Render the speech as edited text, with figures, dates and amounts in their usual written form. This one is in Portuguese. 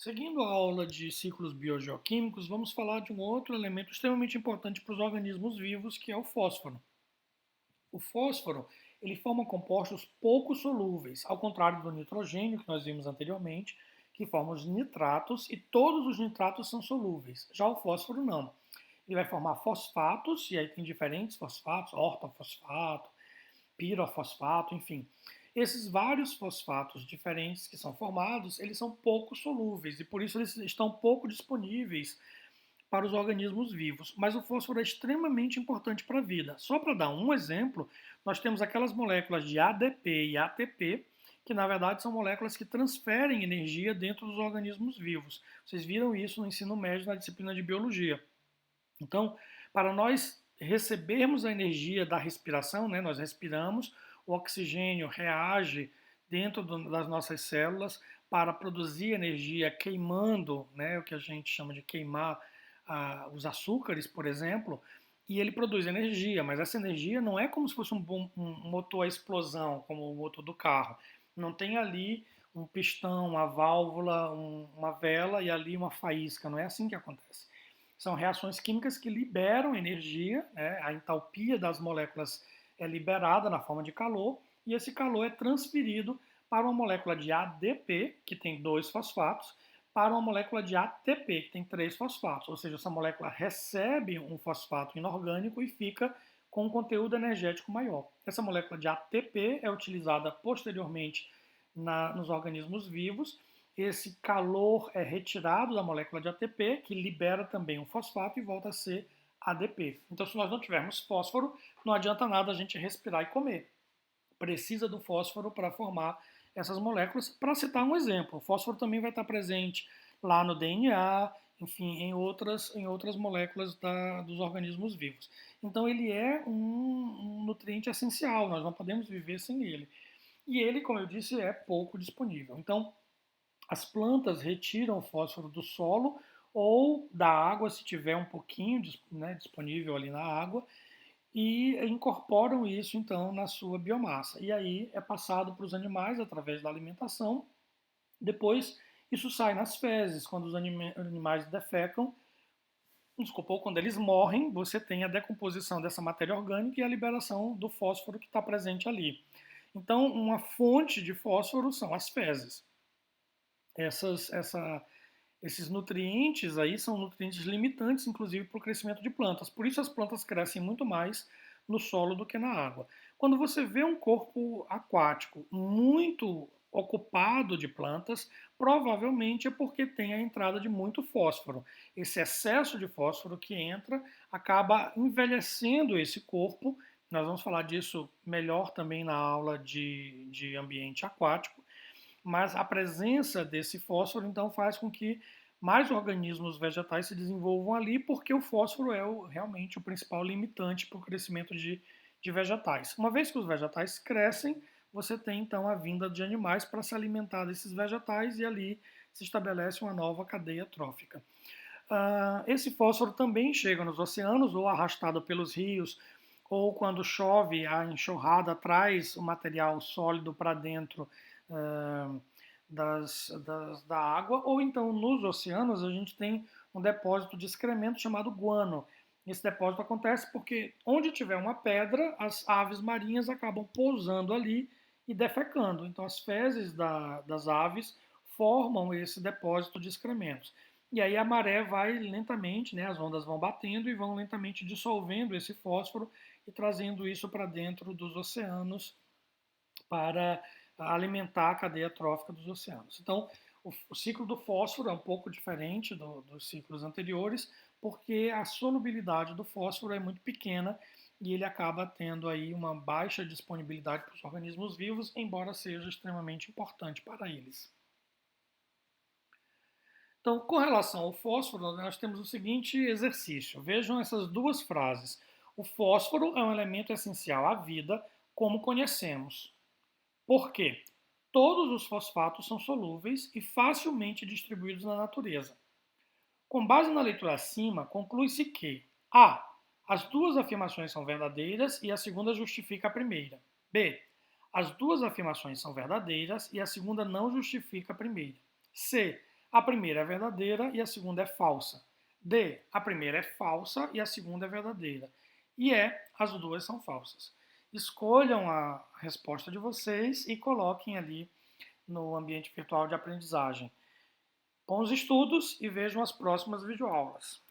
Seguindo a aula de ciclos biogeoquímicos, vamos falar de um outro elemento extremamente importante para os organismos vivos, que é o fósforo. O fósforo, ele forma compostos pouco solúveis, ao contrário do nitrogênio que nós vimos anteriormente, que forma os nitratos, e todos os nitratos são solúveis. Já o fósforo não. Ele vai formar fosfatos, e aí tem diferentes fosfatos, ortofosfato, pirofosfato, enfim. Esses vários fosfatos diferentes que são formados, eles são pouco solúveis e por isso eles estão pouco disponíveis para os organismos vivos. Mas o fósforo é extremamente importante para a vida. Só para dar um exemplo, nós temos aquelas moléculas de ADP e ATP, que na verdade são moléculas que transferem energia dentro dos organismos vivos. Vocês viram isso no ensino médio na disciplina de biologia. Então, para nós recebermos a energia da respiração, né, nós respiramos, o oxigênio reage dentro das nossas células para produzir energia queimando, né, o que a gente chama de queimar os açúcares, por exemplo, e ele produz energia, mas essa energia não é como se fosse um motor a explosão, como o motor do carro. Não tem ali um pistão, uma válvula, uma vela e ali uma faísca, não é assim que acontece. São reações químicas que liberam energia, né? A entalpia das moléculas é liberada na forma de calor e esse calor é transferido para uma molécula de ADP, que tem dois fosfatos, para uma molécula de ATP, que tem três fosfatos. Ou seja, essa molécula recebe um fosfato inorgânico e fica com um conteúdo energético maior. Essa molécula de ATP é utilizada posteriormente nos organismos vivos. Esse calor é retirado da molécula de ATP, que libera também um fosfato e volta a ser ADP. Então, se nós não tivermos fósforo, não adianta nada a gente respirar e comer. Precisa do fósforo para formar essas moléculas. Para citar um exemplo, o fósforo também vai estar presente lá no DNA, enfim, em outras moléculas dos organismos vivos. Então, ele é um nutriente essencial, nós não podemos viver sem ele. E ele, como eu disse, é pouco disponível. Então, as plantas retiram o fósforo do solo ou da água, se tiver um pouquinho, né, disponível ali na água, e incorporam isso então na sua biomassa. E aí é passado para os animais através da alimentação. Depois isso sai nas fezes, quando os animais defecam, desculpa, ou quando eles morrem, você tem a decomposição dessa matéria orgânica e a liberação do fósforo que está presente ali. Então, uma fonte de fósforo são as fezes. Esses nutrientes aí são nutrientes limitantes, inclusive, para o crescimento de plantas. Por isso as plantas crescem muito mais no solo do que na água. Quando você vê um corpo aquático muito ocupado de plantas, provavelmente é porque tem a entrada de muito fósforo. Esse excesso de fósforo que entra acaba envelhecendo esse corpo. Nós vamos falar disso melhor também na aula de ambiente aquático, mas a presença desse fósforo então faz com que mais organismos vegetais se desenvolvam ali, porque o fósforo é realmente o principal limitante para o crescimento de vegetais. Uma vez que os vegetais crescem, você tem então a vinda de animais para se alimentar desses vegetais e ali se estabelece uma nova cadeia trófica. Esse fósforo também chega nos oceanos, ou arrastado pelos rios, ou quando chove, a enxurrada traz o material sólido para dentro da água, ou então nos oceanos a gente tem um depósito de excremento chamado guano. Esse depósito acontece porque onde tiver uma pedra, as aves marinhas acabam pousando ali e defecando. Então as fezes das aves formam esse depósito de excrementos. E aí a maré vai lentamente, né, as ondas vão batendo e vão lentamente dissolvendo esse fósforo e trazendo isso para dentro dos oceanos para alimentar a cadeia trófica dos oceanos. Então, o ciclo do fósforo é um pouco diferente dos ciclos anteriores, porque a solubilidade do fósforo é muito pequena e ele acaba tendo aí uma baixa disponibilidade para os organismos vivos, embora seja extremamente importante para eles. Então, com relação ao fósforo, nós temos o seguinte exercício. Vejam essas duas frases. O fósforo é um elemento essencial à vida, como conhecemos. Por quê? Todos os fosfatos são solúveis e facilmente distribuídos na natureza. Com base na leitura acima, conclui-se que A. As duas afirmações são verdadeiras e a segunda justifica a primeira. B. As duas afirmações são verdadeiras e a segunda não justifica a primeira. C. A primeira é verdadeira e a segunda é falsa. D, a primeira é falsa e a segunda é verdadeira. E E, as duas são falsas. Escolham a resposta de vocês e coloquem ali no ambiente virtual de aprendizagem. Bons estudos e vejam as próximas videoaulas.